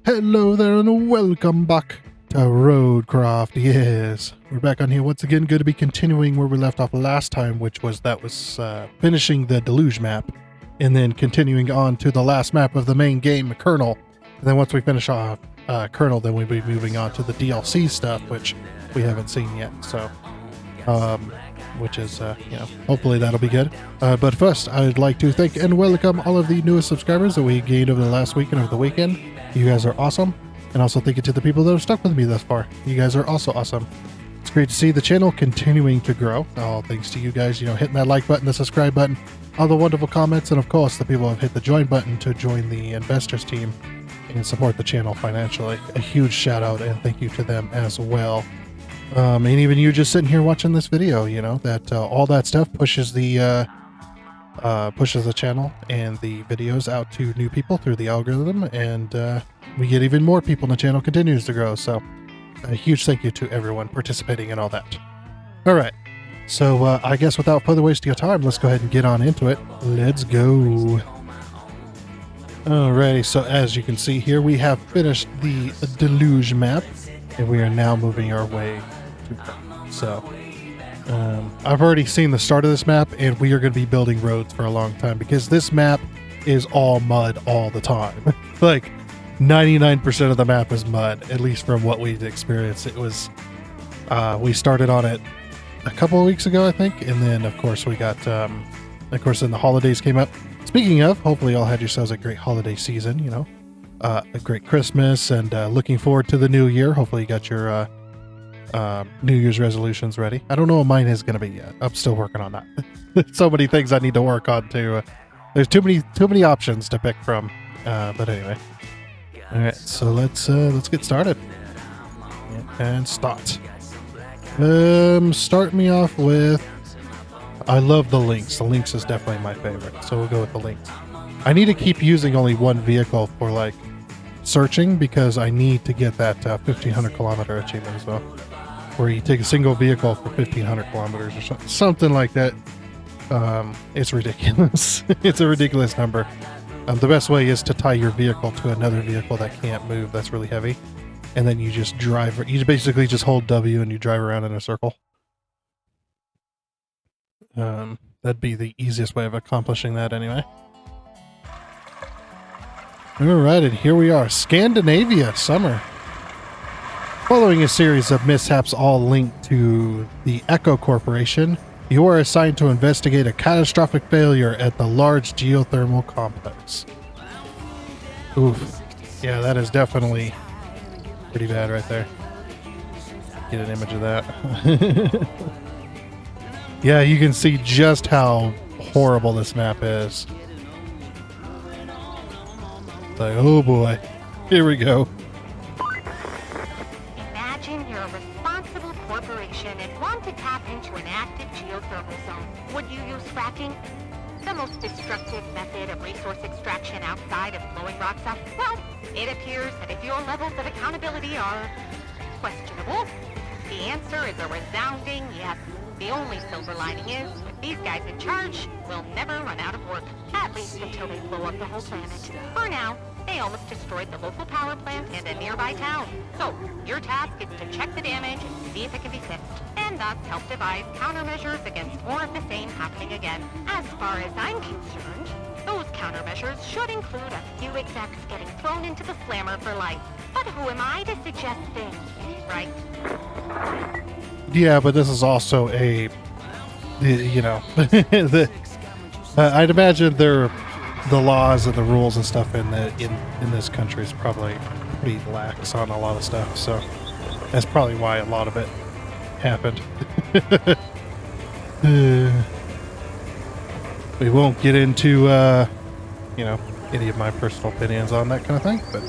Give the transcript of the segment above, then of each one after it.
Hello there and welcome back to RoadCraft. Yes, we're back on here once again. Good to be continuing where we left off last time, which was finishing the Deluge map and then continuing on to the last map of the main game, Colonel. And then once we finish off Colonel, then we'll be moving on to the DLC stuff, which we haven't seen yet. So, which is, hopefully that'll be good. But first, I'd like to thank and welcome all of the newest subscribers that we gained over the last week and over the weekend. You guys are awesome. And also thank you to the people that have stuck with me thus far. You guys are also awesome. It's great to see the channel continuing to grow. All thanks to you guys, hitting that like button, the subscribe button, all the wonderful comments, and of course the people who have hit the join button to join the investors team and support the channel financially. A huge shout out and thank you to them as well. And even you just sitting here watching this video, that all that stuff pushes the channel and the videos out to new people through the algorithm, and we get even more people, and the channel continues to grow. So a huge thank you to everyone participating in all that. All right, so I guess without further wasting your time, let's go ahead and get on into it. Let's go. Alrighty, so as you can see here, we have finished the Deluge map, and we are now moving our way to Colonel. So I've already seen the start of this map, and we are going to be building roads for a long time because this map is all mud all the time. Like 99% of the map is mud, at least from what we've experienced. It was we started on it a couple of weeks ago, I think, and then of course we got then the holidays came up. Speaking of, hopefully you all had yourselves a great holiday season, a great Christmas, and looking forward to the new year. Hopefully you got your New Year's resolutions ready. I don't know what mine is going to be yet. I'm still working on that. So many things I need to work on too. There's too many options to pick from. But anyway. All right, so let's get started. And start. Start me off with. I love the Lynx. The Lynx is definitely my favorite, so we'll go with the Lynx. I need to keep using only one vehicle for like searching because I need to get that 1500 kilometer achievement as well, where you take a single vehicle for 1500 kilometers or something like that. It's ridiculous. It's a ridiculous number. The best way is to tie your vehicle to another vehicle that can't move, that's really heavy, and then you just drive. You basically just hold W and you drive around in a circle. That'd be the easiest way of accomplishing that anyway. Alright, and here we are, Scandinavia, summer. Following a series of mishaps all linked to the Echo Corporation, you are assigned to investigate a catastrophic failure at the large geothermal complex. Oof. Yeah, that is definitely pretty bad right there. Get an image of that. Yeah, you can see just how horrible this map is. Like, oh boy, here we go. Imagine you're a responsible corporation and want to tap into an active geothermal zone. Would you use fracking? The most destructive method of resource extraction outside of blowing rocks up? Well, it appears that if your levels of accountability are questionable, the answer is a resounding yes. The only silver lining is, with these guys in charge, we'll never run out of work. At least until they blow up the whole planet. For now, they almost destroyed the local power plant and a nearby town. So, your task is to check the damage and see if it can be fixed. And thus help devise countermeasures against more of the same happening again. As far as I'm concerned, those countermeasures should include a few execs getting thrown into the slammer for life. But who am I to suggest things, right? Yeah, but this is also a, I'd imagine the laws and the rules and stuff in this country is probably pretty lax on a lot of stuff. So that's probably why a lot of it happened. We won't get into, any of my personal opinions on that kind of thing, but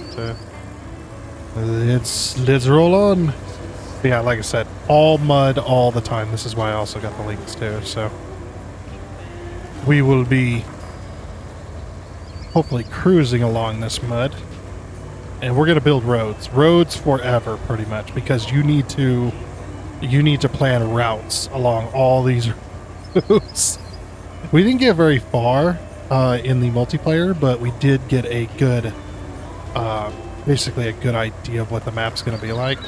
let's roll on. But yeah, like I said, all mud all the time. This is why I also got the Lynx too. So we will be hopefully cruising along this mud, and we're going to build roads forever pretty much, because you need to plan routes along all these roads. We didn't get very far in the multiplayer, but we did get a good basically a good idea of what the map's going to be like.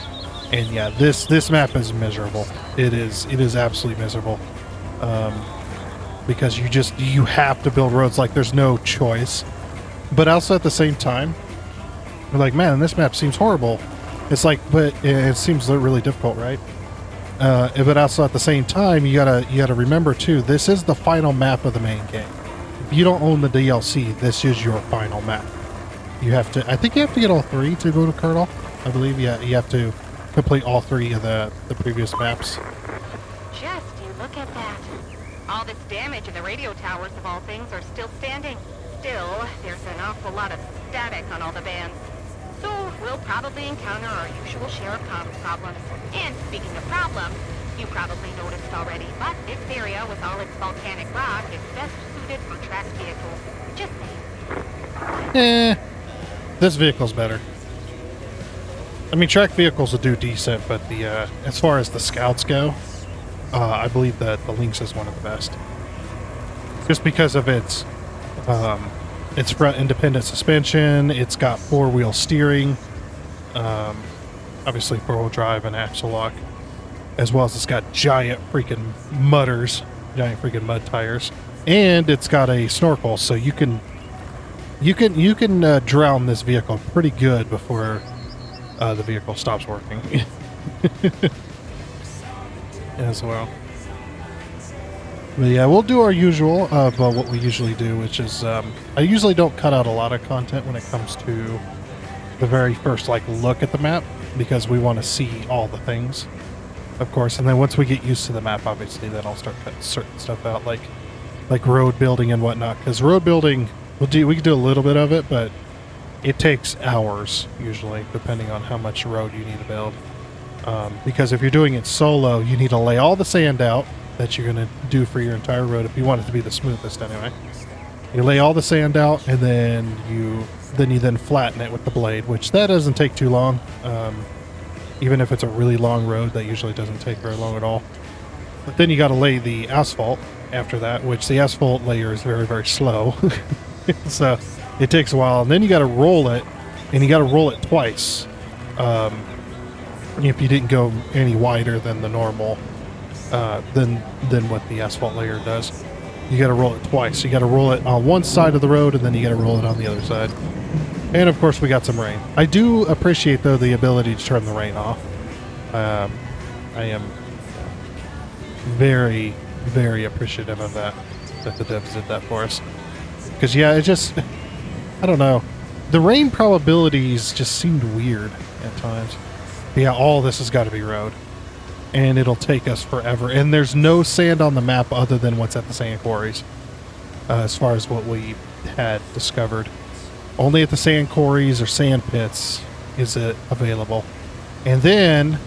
And yeah, this map is miserable. It is absolutely miserable. Because you have to build roads, like there's no choice. But also at the same time, we're like, man, this map seems horrible. It's like, but it seems really difficult, right? But also at the same time, you gotta remember too, this is the final map of the main game. If you don't own the DLC, this is your final map. You have to, I think you have to get all 3 to go to Colonel. I believe, yeah, you have to complete all 3 of the previous maps. Just you look at that. All this damage and the radio towers of all things are still standing. Still, there's an awful lot of static on all the bands. So we'll probably encounter our usual share of comms problems. And speaking of problems, you probably noticed already, but this area with all its volcanic rock is best suited for tracked vehicles. Just saying. This vehicle's better. I mean, tracked vehicles will do decent, but the as far as the scouts go, I believe that the Lynx is one of the best. Just because of its front independent suspension, it's got 4-wheel steering, obviously 4-wheel drive and axle lock, as well as it's got giant freaking mud tires, and it's got a snorkel, so you can drown this vehicle pretty good before the vehicle stops working. As well. But yeah, we'll do our usual of what we usually do, which is I usually don't cut out a lot of content when it comes to the very first look at the map, because we want to see all the things, of course. And then once we get used to the map, obviously, then I'll start cutting certain stuff out, like road building and whatnot. Because road building, we can do a little bit of it, but it takes hours usually, depending on how much road you need to build. Because if you're doing it solo, you need to lay all the sand out that you're going to do for your entire road, if you want it to be the smoothest anyway. You lay all the sand out, and then you flatten it with the blade, which that doesn't take too long. Even if it's a really long road, that usually doesn't take very long at all. But then you got to lay the asphalt after that, which the asphalt layer is very, very slow. So it takes a while, and then you got to roll it, and you got to roll it twice. If you didn't go any wider than the normal, than what the asphalt layer does, you got to roll it twice. You got to roll it on one side of the road, and then you got to roll it on the other side. And of course, we got some rain. I do appreciate, though, the ability to turn the rain off. I am very, very appreciative of that the devs did that for us. Because yeah, it just, I don't know, the rain probabilities just seemed weird at times. But yeah, all this has got to be road, and it'll take us forever. And there's no sand on the map other than what's at the sand quarries, as far as what we had discovered. Only at the sand quarries or sand pits is it available. And then,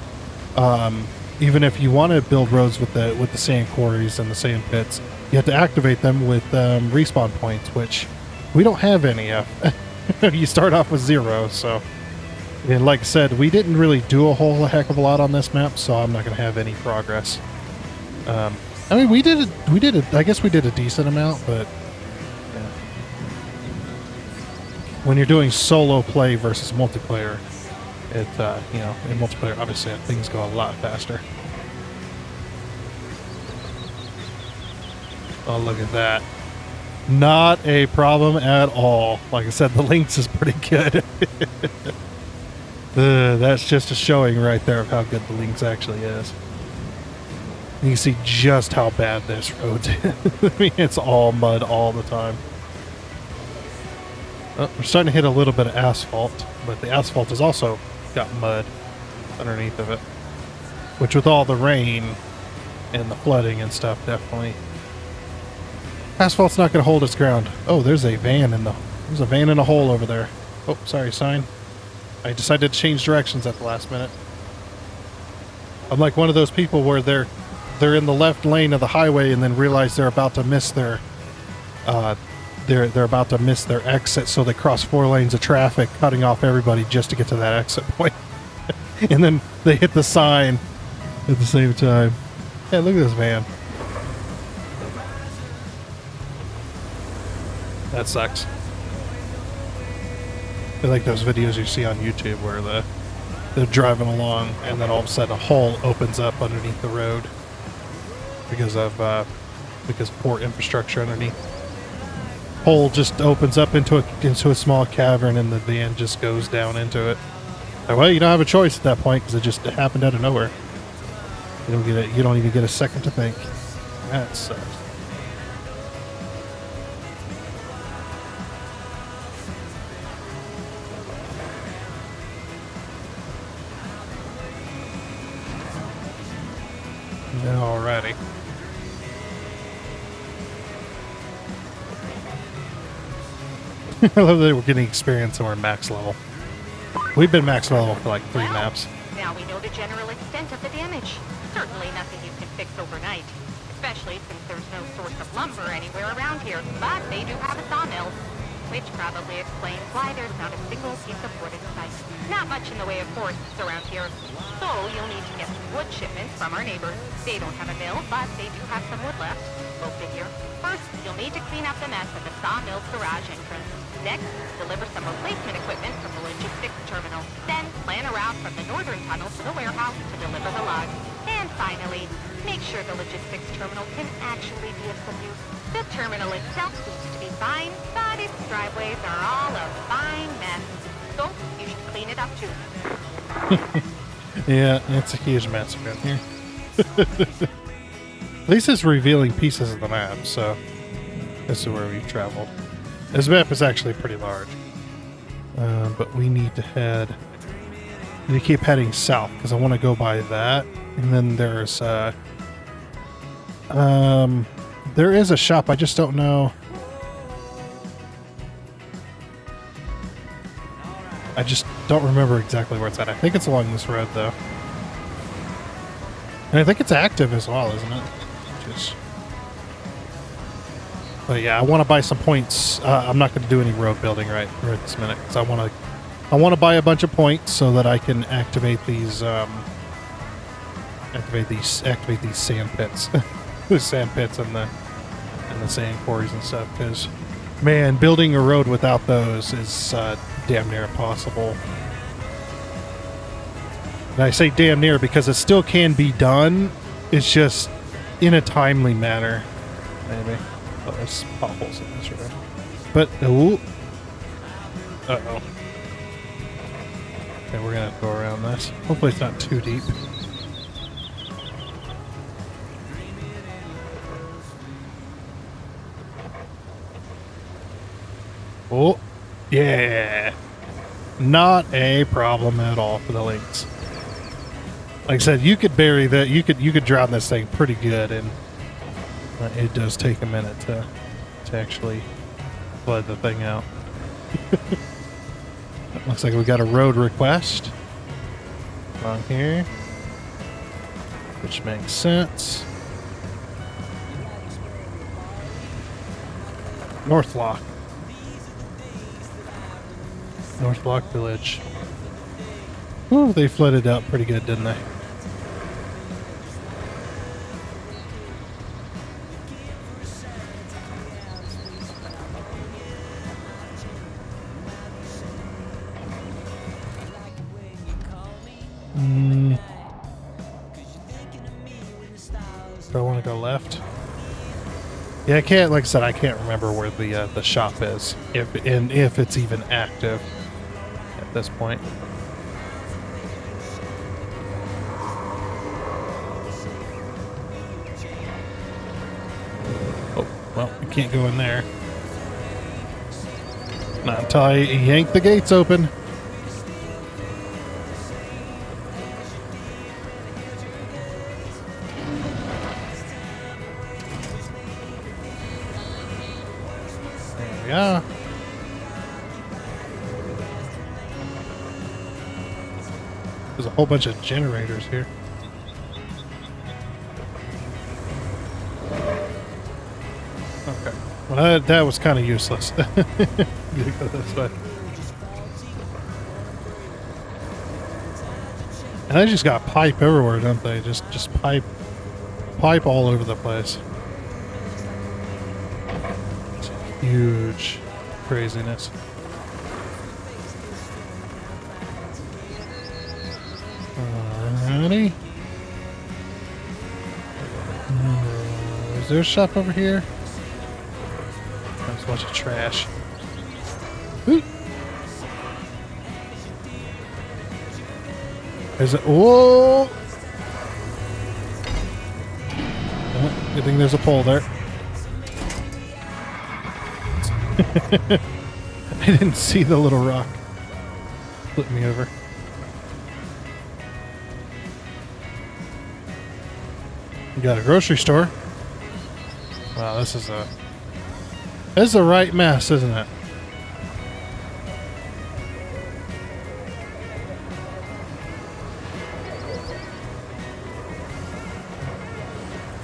even if you want to build roads with the sand quarries and the sand pits, you have to activate them with respawn points, which we don't have any of. You start off with 0, so. And like I said, we didn't really do a whole heck of a lot on this map, so I'm not going to have any progress. I mean, we did I guess we did a decent amount, but yeah. When you're doing solo play versus multiplayer, in multiplayer, obviously things go a lot faster. Oh, look at that. Not a problem at all. Like I said, the Lynx is pretty good. That's just a showing right there of how good the Lynx actually is. You can see just how bad this road is. I mean, it's all mud all the time. Oh, we're starting to hit a little bit of asphalt, but the asphalt has also got mud underneath of it. Which with all the rain and the flooding and stuff, definitely. Asphalt's not going to hold its ground. Oh, there's a van in a hole over there. Oh, sorry, sign. I decided to change directions at the last minute. I'm like one of those people where they're in the left lane of the highway and then realize they're about to miss their they're about to miss their exit, so they cross 4 lanes of traffic, cutting off everybody just to get to that exit point. And then they hit the sign at the same time. Hey, look at this van. That sucks. They're like those videos you see on YouTube where they're driving along and then all of a sudden a hole opens up underneath the road because of poor infrastructure underneath. Hole just opens up into a small cavern and the van just goes down into it. Well, you don't have a choice at that point because it just happened out of nowhere. You don't even get a second to think. That sucks. Alrighty. I love that we're getting experience and we're max level. We've been max level for like 3 maps. Now we know the general extent of the damage. Certainly nothing you can fix overnight, especially since there's no source of lumber anywhere around here. But they do have a sawmill, which probably explains why there's not a single piece of wood in sight. Not much in the way of forests around here, so you'll need to get some wood shipments from our neighbors. They don't have a mill, but they do have some wood left. Go figure. First, you'll need to clean up the mess at the sawmill's garage entrance. Next, deliver some replacement equipment from the logistics terminal. Then, plan a route from the northern tunnel to the warehouse to deliver the logs. And finally, make sure the logistics terminal can actually be of some use. The terminal itself seems to be fine, but its driveways are all a fine mess. So, you should clean it up too. Yeah, it's a huge mess around here. At least it's revealing pieces of the map, so this is where we've traveled. This map is actually pretty large. But we need to keep heading south because I want to go by that. And then there's there is a shop, I just don't know. I just don't remember exactly where it's at. I think it's along this road though. And I think it's active as well, isn't it? But yeah, I want to buy some points. I'm not going to do any road building right this minute because I want to buy a bunch of points so that I can activate these sand pits, the sand pits and the sand quarries and stuff. Because man, building a road without those is damn near impossible. And I say damn near because it still can be done. It's just in a timely manner, maybe. Oh, there's potholes in this road. But, ooh. Uh-oh. Okay, we're gonna go around this. Hopefully it's not too deep. Oh, yeah. Not a problem at all for the links. Like I said, you could bury that. You could drown this thing pretty good, and it does take a minute to actually flood the thing out. Looks like we got a road request on here, which makes sense. North Block Village. Ooh, they flooded out pretty good, didn't they? Do I want to go left? Yeah, I can't. Like I said, I can't remember where the shop is, if it's even active at this point. Oh, well, we can't go in there. Not until I yank the gates open. Yeah. There's a whole bunch of generators here. Okay. Well, that was kind of useless. Go this way. And they just got pipe everywhere, don't they? Just pipe all over the place. Huge craziness. Alrighty. Is there a shop over here? There's a bunch of trash. Ooh. Is it? Whoa! Oh, good thing there's a pole there. I didn't see the little rock flip me over. You got a grocery store. Wow, this is the right mess, isn't it?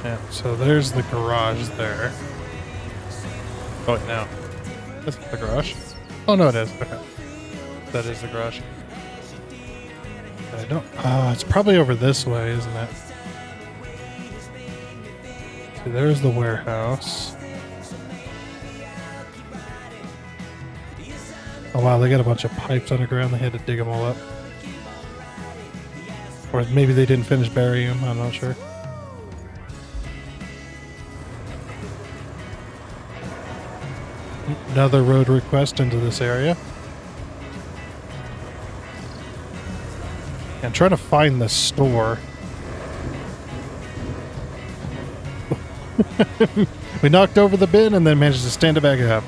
Yeah, so there's the garage there. Oh, wait, no. That's not the garage. Oh, no, it is. Okay. That is the garage. But I don't... it's probably over this way, isn't it? See, there's the warehouse. Oh, wow, they got a bunch of pipes underground. They had to dig them all up. Or maybe they didn't finish burying them. I'm not sure. Another road request into this area. And trying to find the store. We knocked over the bin and then managed to stand it back up.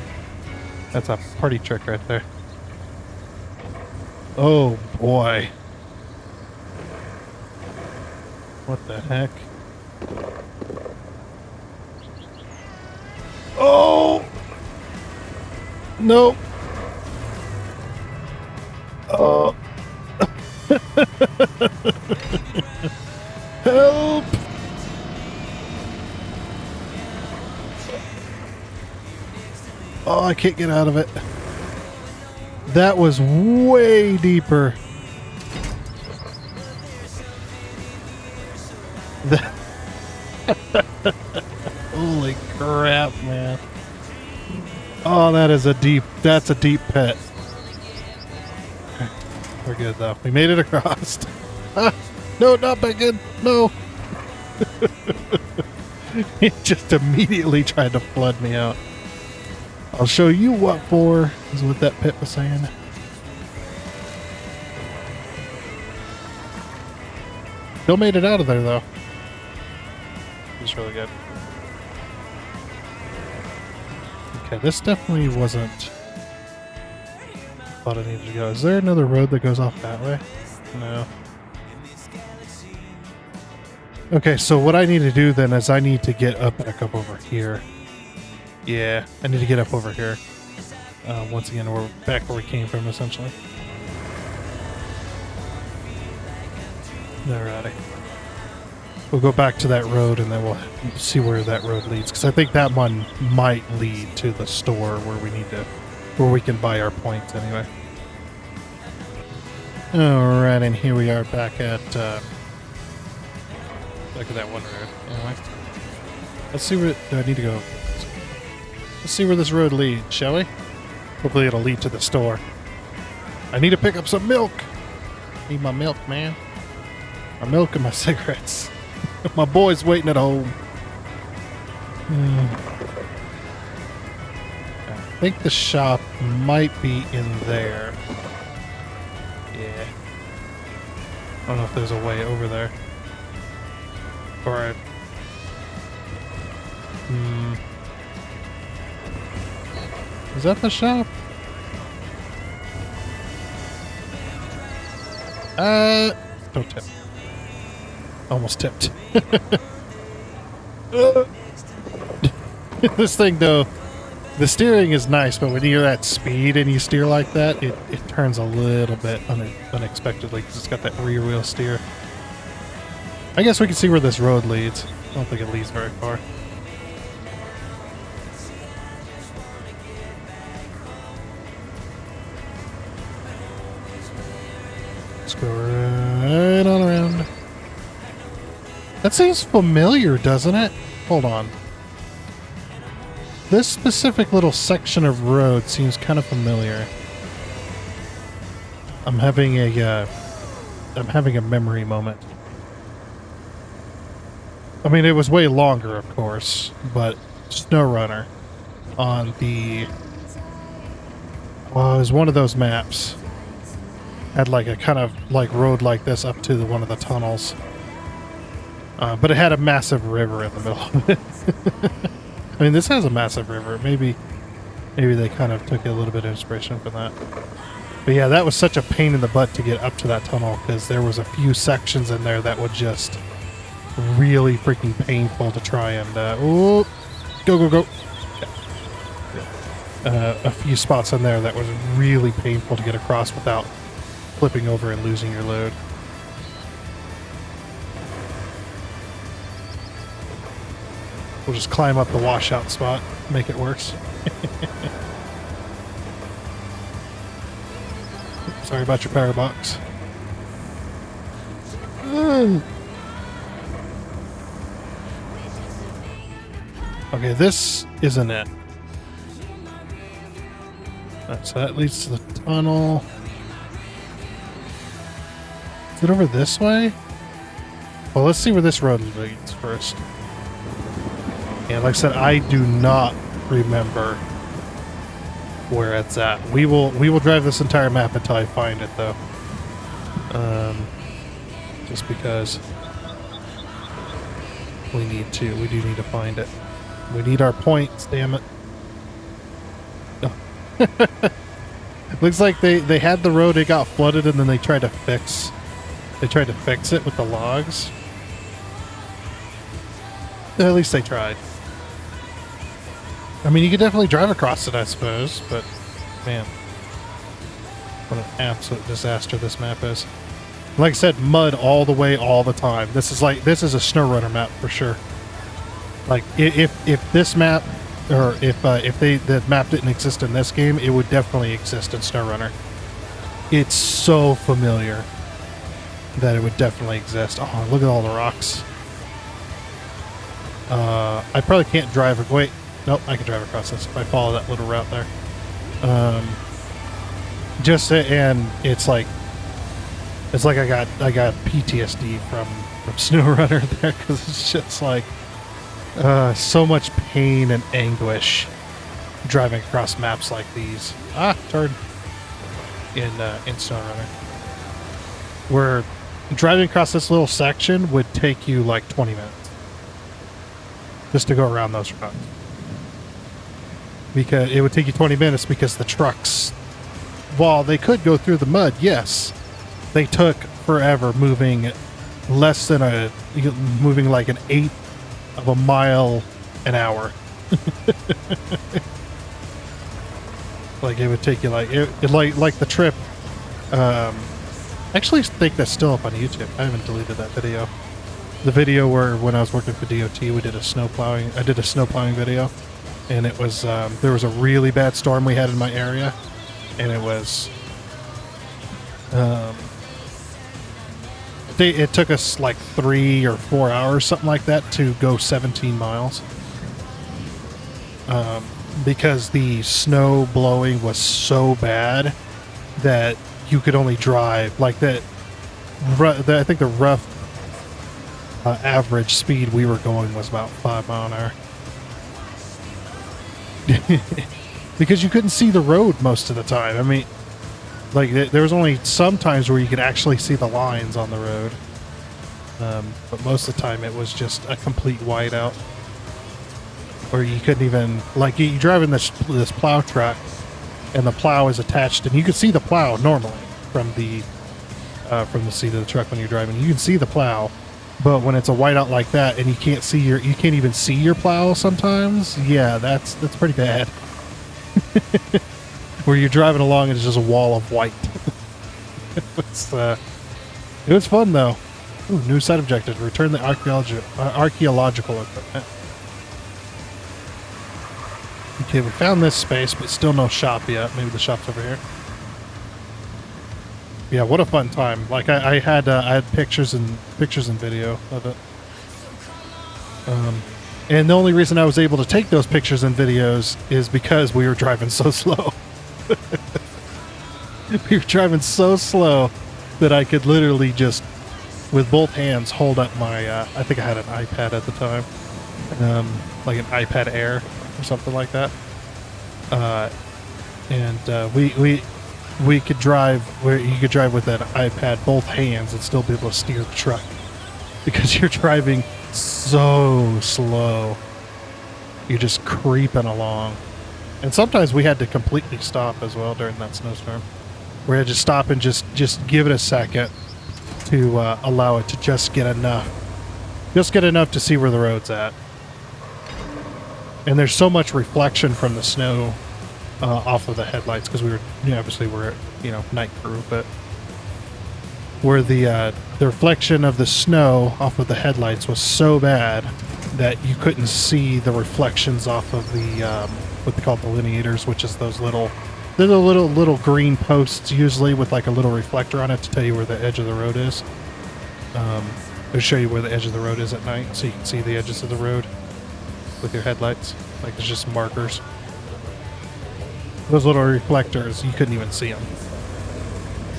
That's a party trick right there. Oh boy. What the heck? Oh! No. Oh. Help. Oh, I can't get out of it. That was way deeper. Holy crap, man. Oh, that's a deep pit. Okay, we're good though. We made it across. Ah, no, not back in. No. It just immediately tried to flood me out. I'll show you what for, is what that pit was saying. Still made it out of there though. It's really good. Okay, this definitely wasn't... I thought I needed to go. Is there another road that goes off that way? No. Okay, so what I need to do then is I need to get back up over here. Yeah, I need to get up over here. Once again, we're back where we came from, essentially. Alrighty. We'll go back to that road and then we'll see where that road leads. Because I think that one might lead to the store where we can buy our points anyway. Alright, and here we are back at that one road. Anyway. Let's see where... I need to go... Let's see where this road leads, shall we? Hopefully it'll lead to the store. I need to pick up some milk. Need my milk, man. My milk and my cigarettes. My boy's waiting at home. I think the shop might be in there. Yeah. I don't know if there's a way over there. Or is that the shop? Don't tip. Almost tipped. This thing though, the steering is nice, but when you're at speed and you steer like that, it turns a little bit unexpectedly because it's got that rear wheel steer. I guess we can see where this road leads. I don't think it leads very far. Let's go right on around. That seems familiar, doesn't it? Hold on. This specific little section of road seems kind of familiar. I'm having a I'm having a memory moment. I mean, it was way longer, of course, but SnowRunner on the... Well, it was one of those maps. Had like a kind of like road like this up to one of the tunnels. But it had a massive river in the middle of it. I mean, this has a massive river. Maybe they kind of took a little bit of inspiration from that. But yeah, that was such a pain in the butt to get up to that tunnel because there was a few sections in there that were just really freaking painful to try and go. A few spots in there that was really painful to get across without flipping over and losing your load. We'll just climb up the washout spot, make it worse. Sorry about your power box. Okay, this isn't it. So that leads to the tunnel. Is it over this way? Well, let's see where this road leads first. Yeah, like I said, I do not remember where it's at. We will drive this entire map until I find it, though. Just because we do need to find it. We need our points, damn it. No. Looks like they had the road, it got flooded, and then they tried to fix it with the logs. At least they tried. I mean, you could definitely drive across it, I suppose, but man, what an absolute disaster this map is. Like I said, mud all the way, all the time. This is a SnowRunner map for sure. Like if this map, or if the map didn't exist in this game, it would definitely exist in SnowRunner. It's so familiar that it would definitely exist. Oh, look at all the rocks. I probably can't drive. Wait, nope, I can drive across this if I follow that little route there. And it's like I got PTSD from SnowRunner there, because it's just like so much pain and anguish driving across maps like these. Turn in SnowRunner, where driving across this little section would take you like 20 minutes just to go around those trucks. Because it would take you 20 minutes because the trucks, while they could go through the mud, yes, they took forever moving moving like an eighth of a mile an hour. Like it would take you like the trip. I actually think that's still up on YouTube. I haven't deleted that video. The video where when I was working for DOT, we did I did a snow plowing video, and it was there was a really bad storm we had in my area, and it was it took us like 3 or 4 hours, something like that, to go 17 miles. Because the snow blowing was so bad that you could only drive like that. I think the rough average speed we were going was about 5 miles an hour. Because you couldn't see the road most of the time. I mean, like there was only some times where you could actually see the lines on the road. But most of the time it was just a complete whiteout. Or you couldn't even, like, you drive in this plow truck, and the plow is attached, and you can see the plow normally from the seat of the truck when you're driving. You can see the plow, but when it's a whiteout like that, and you can't even see your plow sometimes. Yeah, that's pretty bad. Where you're driving along and it's just a wall of white. It was fun though. Ooh, new side objective: return the archaeological equipment. Okay, we found this space, but still no shop yet. Maybe the shop's over here. Yeah, what a fun time! Like I had pictures and video of it. And the only reason I was able to take those pictures and videos is because we were driving so slow. We were driving so slow that I could literally just, with both hands, hold up my, I think I had an iPad at the time, like an iPad Air or something like that. We could drive, where you could drive with that iPad both hands and still be able to steer the truck because you're driving so slow. You're just creeping along. And sometimes we had to completely stop as well during that snowstorm. We had to stop and just give it a second to allow it to just get enough to see where the road's at. And there's so much reflection from the snow off of the headlights because we were, obviously we're, night crew, but where the reflection of the snow off of the headlights was so bad that you couldn't see the reflections off of the what they call delineators, which is those little green posts usually with like a little reflector on it to tell you where the edge of the road is. It'll show you where the edge of the road is at night, so you can see the edges of the road with your headlights. Like there's just markers. Those little reflectors, you couldn't even see them.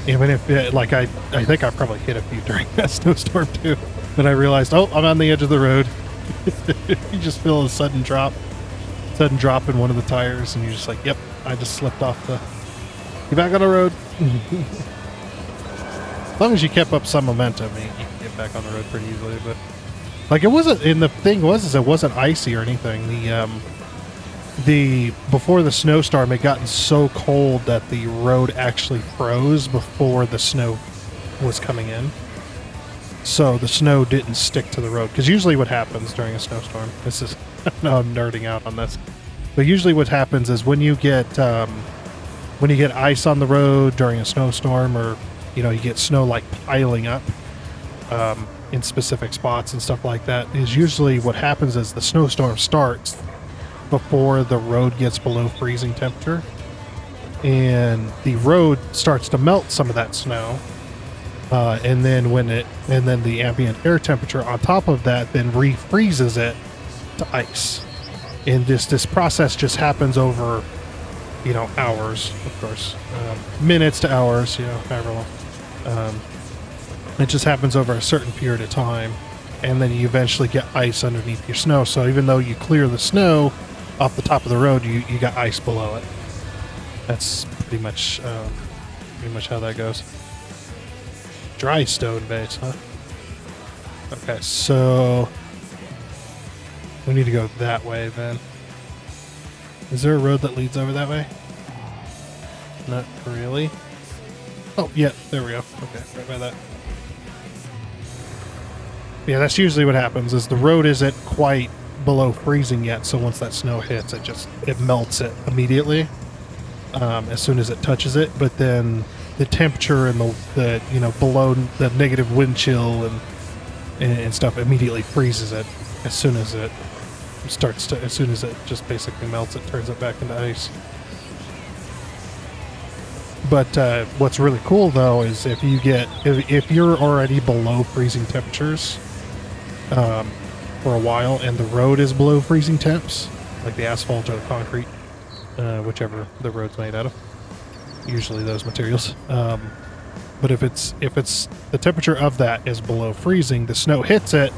Even if, I think I probably hit a few during that snowstorm too. Then I realized, oh, I'm on the edge of the road. You just feel a sudden drop in one of the tires, and you're just like, yep, I just slipped off the... Get back on the road. As long as you kept up some momentum, you can get back on the road pretty easily. But like it wasn't, and the thing was, it wasn't icy or anything. Before the snowstorm, it gotten so cold that the road actually froze before the snow was coming in. So the snow didn't stick to the road. Because usually what happens during a snowstorm, this is, no, I'm nerding out on this, but usually what happens is when you get ice on the road during a snowstorm, or you get snow like piling up in specific spots and stuff like that, is usually what happens is the snowstorm starts before the road gets below freezing temperature, and the road starts to melt some of that snow, and then the ambient air temperature on top of that then refreezes it to ice. And this process just happens over hours, of course, minutes to hours, however long. It just happens over a certain period of time, and then you eventually get ice underneath your snow. So even though you clear the snow off the top of the road, you got ice below it. That's pretty much how that goes. Dry stone base, huh? Okay, so we need to go that way then. Is there a road that leads over that way? Not really. Oh, yeah, there we go. Okay, right by that. Yeah, that's usually what happens, is the road isn't quite below freezing yet, so once that snow hits, it melts it immediately as soon as it touches it. But then the temperature and the below the negative wind chill and stuff immediately freezes it as soon as it just basically melts it, turns it back into ice. But what's really cool though is if you're already below freezing temperatures for a while, and the road is below freezing temps, like the asphalt or the concrete, whichever the road's made out of, usually those materials. But if it's the temperature of that is below freezing, the snow hits it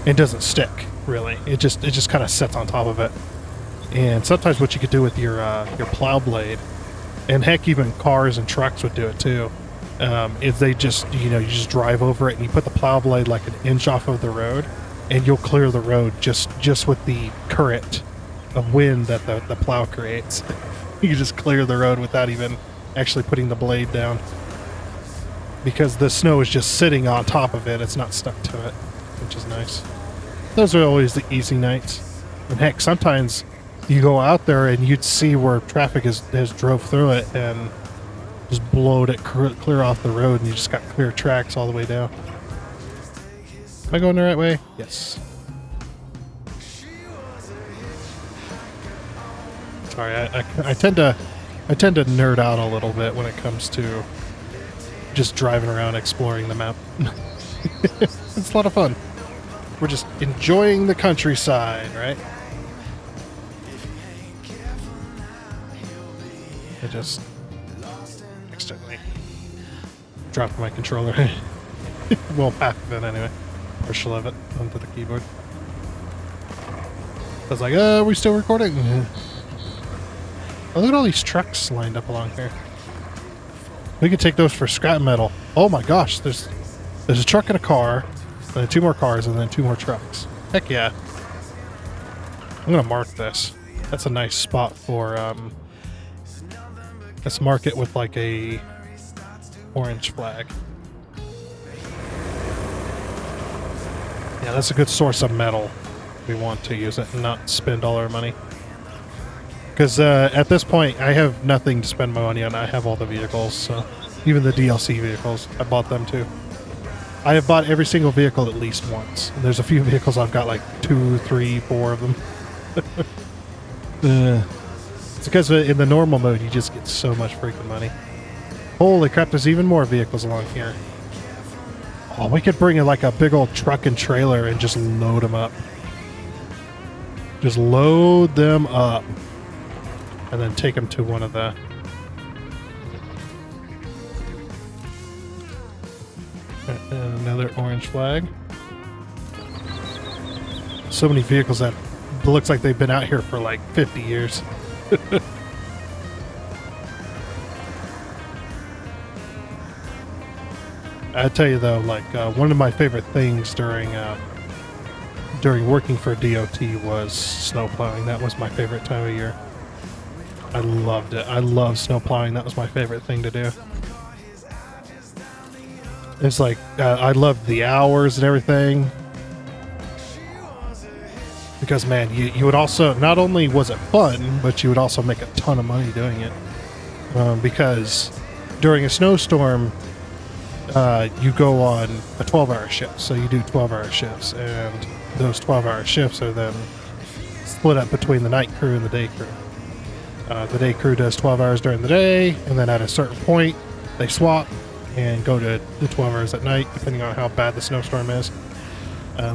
and doesn't stick really. It just kind of sits on top of it. And sometimes what you could do with your plow blade, and heck, even cars and trucks would do it too, if they just you just drive over it and you put the plow blade like an inch off of the road, and you'll clear the road just with the current of wind that the plow creates. You just clear the road without even actually putting the blade down, because the snow is just sitting on top of it. It's not stuck to it, which is nice. Those are always the easy nights. And heck, sometimes you go out there and you'd see where traffic has drove through it and just blowed it clear off the road, and you just got clear tracks all the way down. Am I going the right way? Yes. Sorry, I tend to nerd out a little bit when it comes to just driving around exploring the map. It's a lot of fun. We're just enjoying the countryside, right? I just accidentally dropped my controller. Well, half of it anyway. Partial of it onto the keyboard. I was like, are we still recording? Oh, look at all these trucks lined up along here. We could take those for scrap metal. Oh my gosh, there's a truck and a car, and then 2 more cars, and then 2 more trucks. Heck yeah. I'm gonna mark this. That's a nice spot for, let's mark it with like a orange flag. Yeah, that's a good source of metal. We want to use it and not spend all our money. Because at this point, I have nothing to spend my money on. I have all the vehicles, so even the DLC vehicles, I bought them too. I have bought every single vehicle at least once. And there's a few vehicles I've got like 2, 3, 4 of them. It's because in the normal mode, you just get so much freaking money. Holy crap, there's even more vehicles along here. Oh, we could bring in like a big old truck and trailer and just load them up. Just load them up. And then take them to one of the... Another orange flag. So many vehicles that looks like they've been out here for like 50 years. I tell you though, like one of my favorite things during working for DOT was snow plowing. That was my favorite time of year. I loved it. I loved snow plowing. That was my favorite thing to do. It's like I loved the hours and everything. Because man, you would also, not only was it fun, but you would also make a ton of money doing it. Because during a snowstorm, you go on a 12-hour shift. So you do 12-hour shifts, and those 12-hour shifts are then split up between the night crew and the day crew. The day crew does 12 hours during the day, and then at a certain point, they swap and go to the 12 hours at night, depending on how bad the snowstorm is.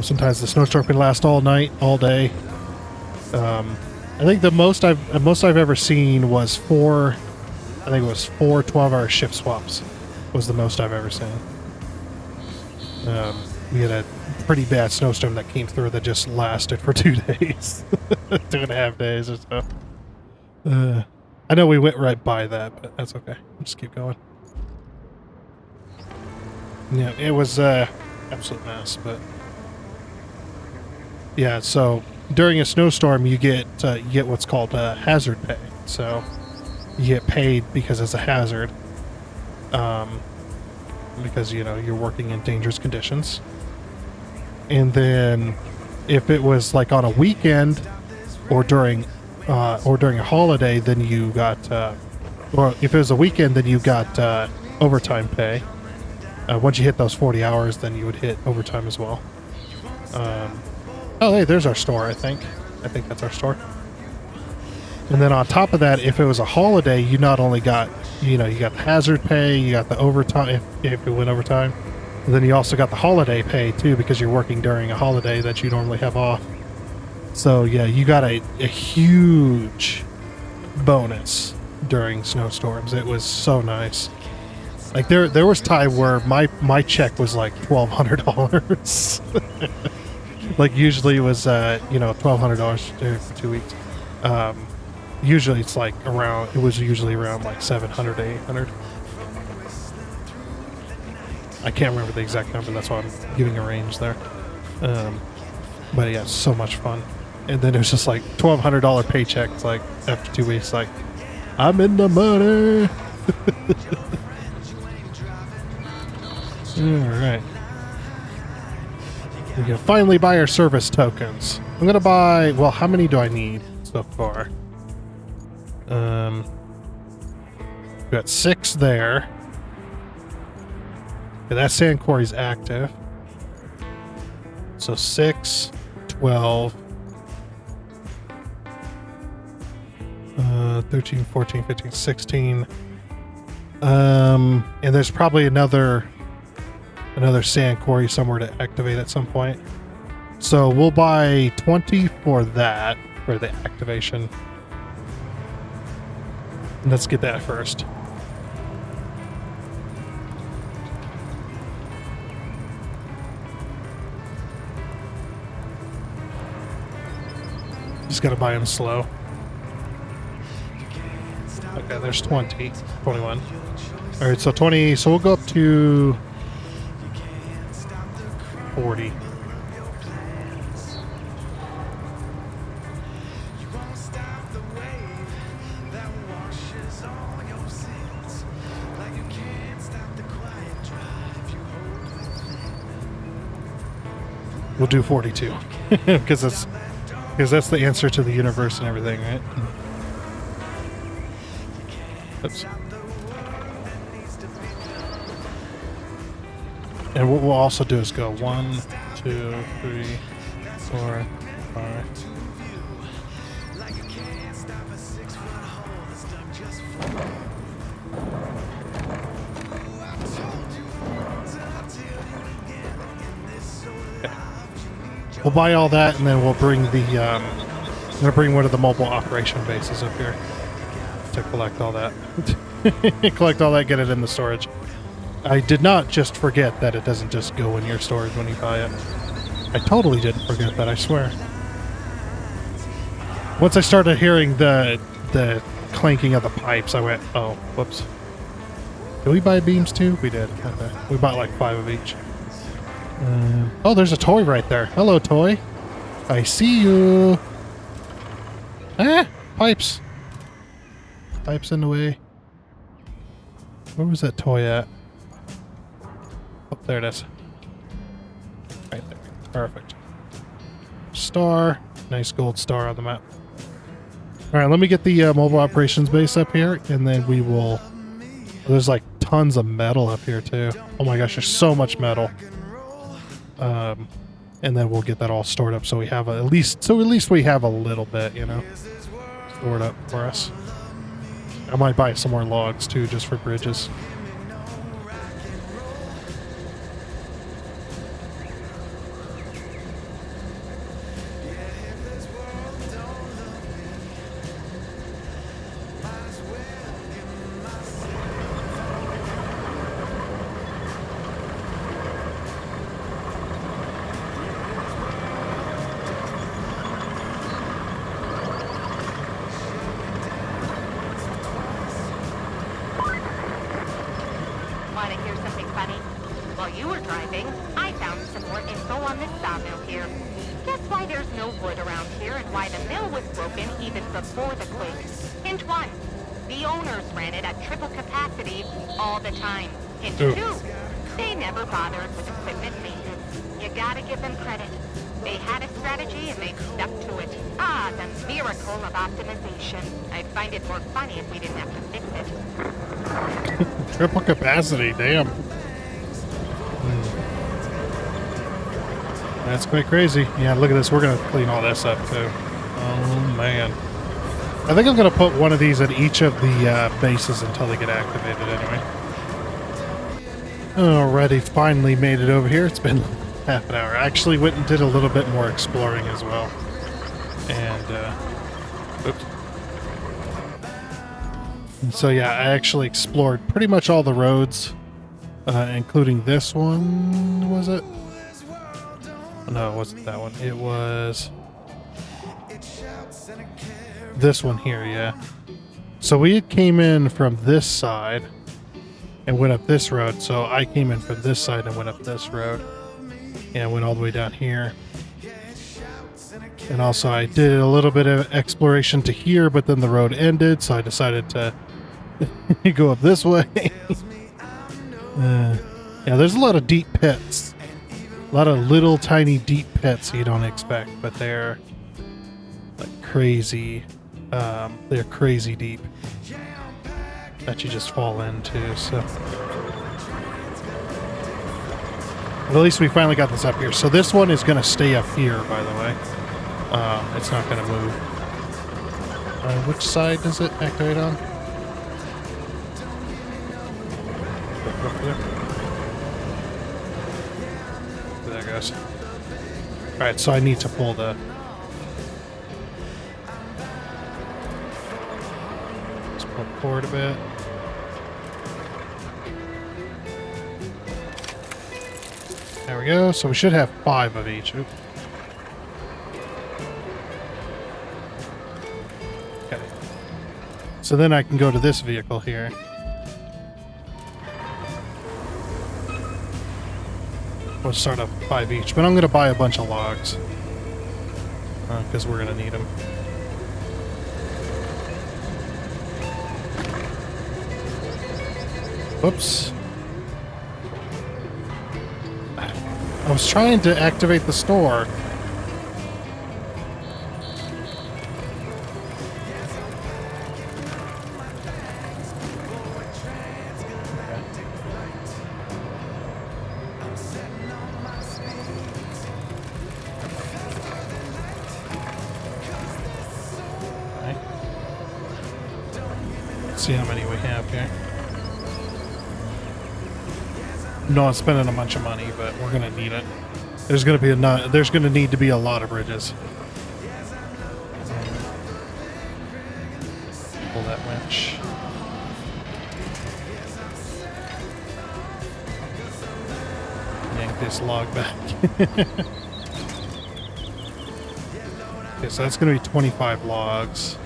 Sometimes the snowstorm can last all night, all day. I think the most I've ever seen was 4 12-hour shift swaps was the most I've ever seen. We had a pretty bad snowstorm that came through that just lasted for 2 days. 2.5 days or so. I know we went right by that, but that's okay. We'll just keep going. Yeah, it was absolute mess, but yeah. So during a snowstorm, you get what's called hazard pay. So you get paid because it's a hazard, because you're working in dangerous conditions. And then if it was like on a weekend or during a holiday, then you got, or if it was a weekend, then you got overtime pay. Once you hit those 40 hours, then you would hit overtime as well. Oh, hey, there's our store, I think. I think that's our store. And then on top of that, if it was a holiday, you not only got, you got the hazard pay, you got the overtime, if it went overtime, and then you also got the holiday pay too, because you're working during a holiday that you normally have off. So yeah, you got a huge bonus during snowstorms. It was so nice. Like there was time where my check was like $1,200. Like usually it was $1,200 for 2 weeks. Usually it's like it was usually around like 700 to 800. I can't remember the exact number, that's why I'm giving a range there. But yeah, so much fun. And then it was just like $1,200 paycheck. It's like after 2 weeks, like I'm in the money. All right. We can finally buy our service tokens. I'm gonna buy. Well, how many do I need so far? We've got 6 there. Okay, that sand quarry's active. So 6, 12. 13, 14, 15, 16. And there's probably another sand quarry somewhere to activate at some point. So we'll buy 20 for that, for the activation. Let's get that first. Just gotta buy them slow. Okay, there's 20, 21. All right, so 20. So we'll go up to 40. We'll do 42 because that's the answer to the universe and everything, right? Oops. And what we'll also do is go 1, 2, 3, 4, 5. We'll buy all that, and then we'll bring the, I'm going to bring one of the mobile operation bases up here to collect all that. Collect all that, get it in the storage. I did not just forget that it doesn't just go in your storage when you buy it. I totally didn't forget that, I swear. Once I started hearing the clanking of the pipes, I went, oh, whoops. Did we buy beams too? We did. Okay. We bought like 5 of each. Oh, there's a toy right there. Hello, toy. I see you. Ah, pipes. Pipes in the way. Where was that toy at? Oh, there it is. Right there. Perfect. Star. Nice gold star on the map. All right, let me get the mobile operations base up here, and then we will... There's like tons of metal up here too. Oh my gosh, there's so much metal. And then we'll get that all stored up so we have at least we have a little bit, you know, stored up for us. I might buy some more logs too, just for bridges. Want to hear something funny? While you were driving, I found some more info on this sawmill here. Guess why there's no wood around here and why the mill was broken even before the quake. Hint 1. The owners ran it at triple capacity all the time. Hint 2. They never bothered with equipment maintenance. You gotta give them credit. They had a strategy and they stuck to it. Ah, the miracle of optimization. I'd find it more funny if we didn't have to fix it. Triple capacity, damn. That's quite crazy. Yeah, look at this. We're going to clean all this up, too. Oh, man. I think I'm going to put one of these at each of the bases until they get activated anyway. Alrighty, finally made it over here. It's been half an hour. I actually went and did a little bit more exploring as well. And, oops. So yeah, I actually explored pretty much all the roads, including this one, was it? No, it wasn't that one. It was this one here, yeah. So we came in from this side and went up this road. So I came in from this side and went up this road and went all the way down here. And also I did a little bit of exploration to here, but then the road ended, so I decided to go up this way. Yeah, there's a lot of deep pits. A lot of little tiny deep pits you don't expect, but they're like crazy. They're crazy deep that you just fall into, so. But at least we finally got this up here. So this one is going to stay up here, by the way. It's not going to move. Which side does it activate on? There it goes. Alright, so I need to pull the... Let's pull forward a bit. There we go. So we should have 5 of each. Oops. So then I can go to this vehicle here. We'll start up 5 each, but I'm going to buy a bunch of logs. Because we're going to need them. Whoops. I was trying to activate the store. See how many we have here. No, I'm spending a bunch of money, but we're gonna need it. There's gonna need to be a lot of bridges. Pull that winch. Yank this log back. Okay, so that's gonna be 25 logs.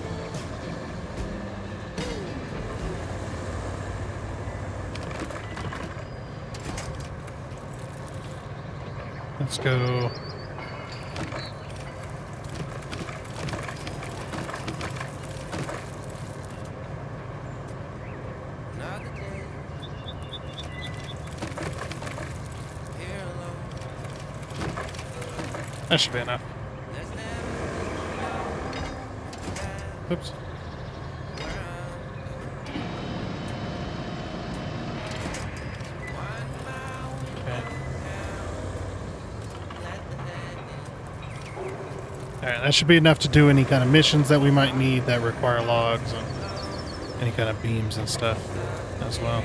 Let's go. That should be enough. Oops. Alright, that should be enough to do any kind of missions that we might need that require logs and any kind of beams and stuff as well.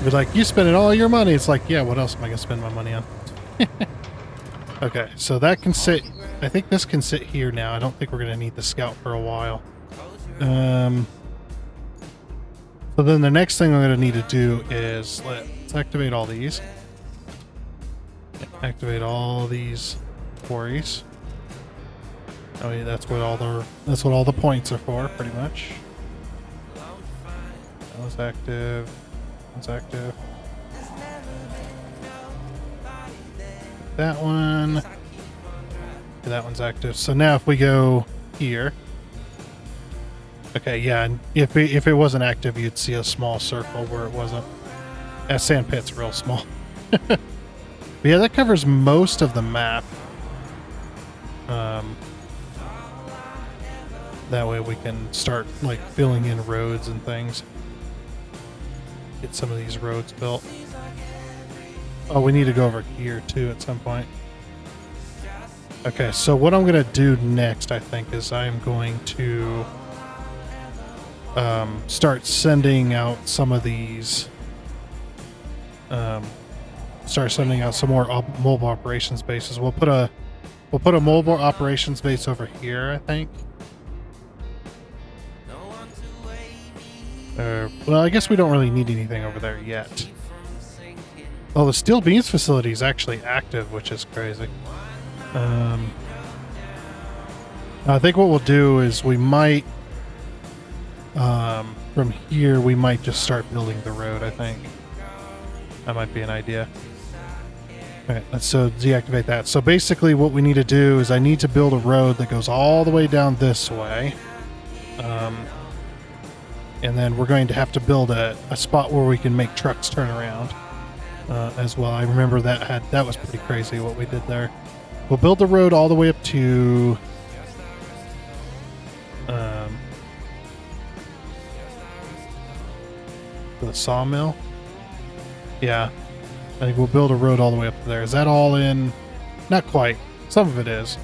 Be like, you spending all your money. It's like, yeah, what else am I going to spend my money on? Okay, so that can sit... I think this can sit here now. I don't think we're going to need the scout for a while. So then the next thing I'm going to need to do is... Let's activate all these. Activate all these quarries. Oh yeah, that's what all the points are for, pretty much. That was active. That's active. That one. That one's active. So now if we go here. Okay, yeah, and if it wasn't active, you'd see a small circle where it wasn't. That sand pit's real small. But yeah, that covers most of the map. That way we can start like filling in roads and things. Get some of these roads built. Oh, we need to go over here too at some point. Okay, so what I'm going to do next, I think, is I'm going to start sending out some of these. Start sending out some more mobile operations bases. We'll put a mobile operations base over here, I think. Well, I guess we don't really need anything over there yet. Oh, the steel beams facility is actually active, which is crazy. I think what we'll do is we might, from here, we might just start building the road, I think. That might be an idea. Alright, let's deactivate that. So basically what we need to do is I need to build a road that goes all the way down this way. And then we're going to have to build a spot where we can make trucks turn around as well. I remember that was pretty crazy what we did there. We'll build the road all the way up to the sawmill. Yeah, I think we'll build a road all the way up to there. Is that all in? Not quite. Some of it is.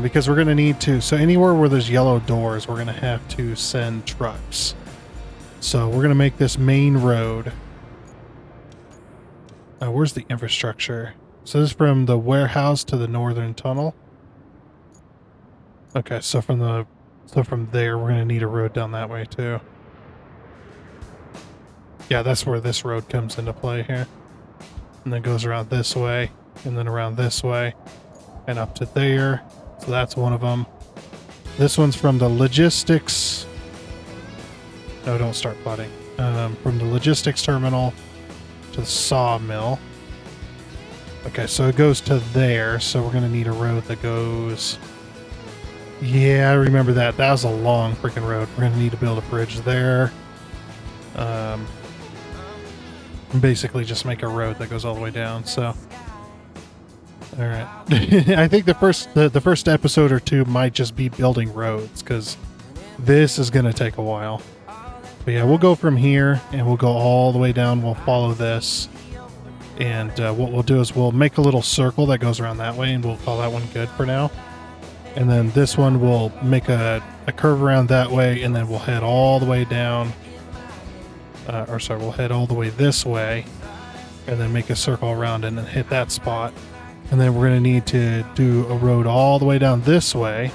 Because we're going to need to... So anywhere where there's yellow doors, we're going to have to send trucks. So we're going to make this main road. Where's the infrastructure? So this is from the warehouse to the northern tunnel. Okay, so from there, we're going to need a road down that way too. Yeah, that's where this road comes into play here. And then goes around this way, and then around this way, and up to there. So that's one of them. This one's from the logistics No, don't start plotting. From the logistics terminal to the sawmill. Okay, so it goes to there, so we're going to need a road that goes... Yeah, I remember that. That was a long freaking road. We're going to need to build a bridge there. Basically just make a road that goes all the way down, so... Alright. I think the first episode or two might just be building roads, because this is going to take a while. But yeah, we'll go from here, and we'll go all the way down. We'll follow this. And what we'll do is we'll make a little circle that goes around that way, and we'll call that one good for now. And then this one we'll make a curve around that way, and then we'll head all the way down. We'll head all the way this way, and then make a circle around and then hit that spot. And then we're going to need to do a road all the way down this way,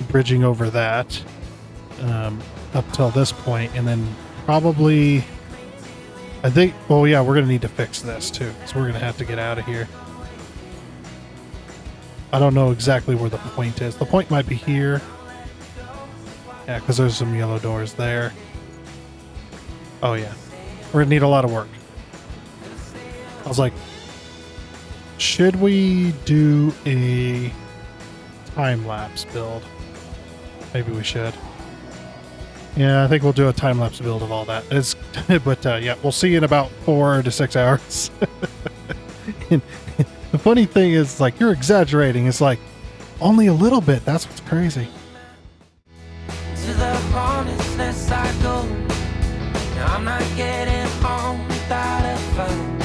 bridging over that up till this point, and then probably... I think, well, yeah, we're going to need to fix this too, so we're going to have to get out of here. I don't know exactly where the point is. The point might be here. Yeah, because there's some yellow doors there. Oh, yeah. We're going to need a lot of work. I was like, should we do a time-lapse build? Maybe we should. Yeah, I think we'll do a time-lapse build of all that. But yeah, we'll see you in about 4 to 6 hours. And the funny thing is, like, you're exaggerating. It's like, only a little bit. That's what's crazy. To the promised nest I go. Now I'm not getting home without a fight.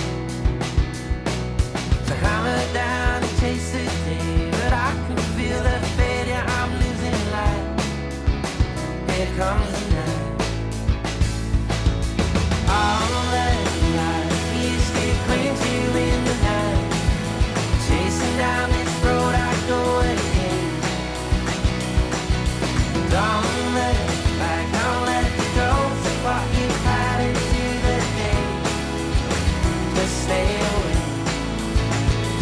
To hammer down and chase the day, but I can feel the failure. I'm losing light. Here comes the night. All that life we used to cling to in the night. Chasing down this road I go again. Don't let it back, don't let it go. So what you've had into the day. Just stay away,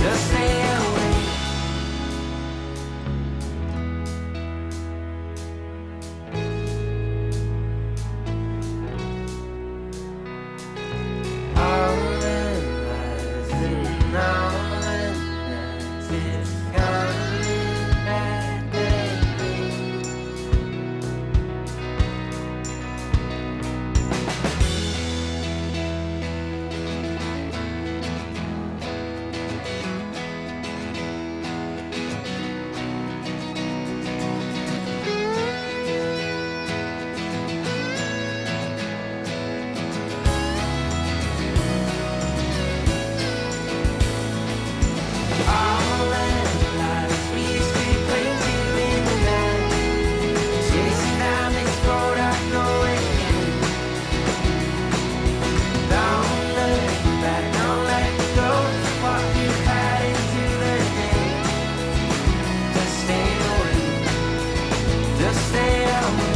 just stay away. All the lies and all the nights, it's coming back again. All the lies we used to cling to in the night. Chasing down this road I go again. Don't look back, don't let go. What you had into the day. Just stay away, just stay away.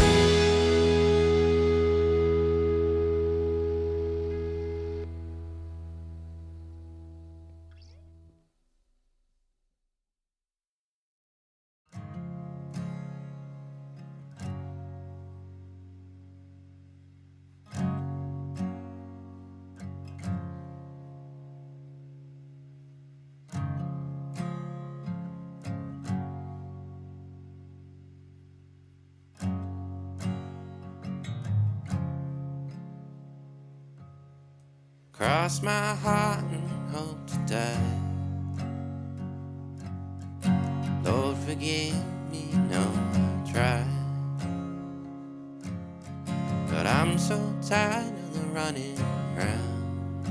Cross my heart and hope to die. Lord, forgive me, no, I try. But I'm so tired of the running round.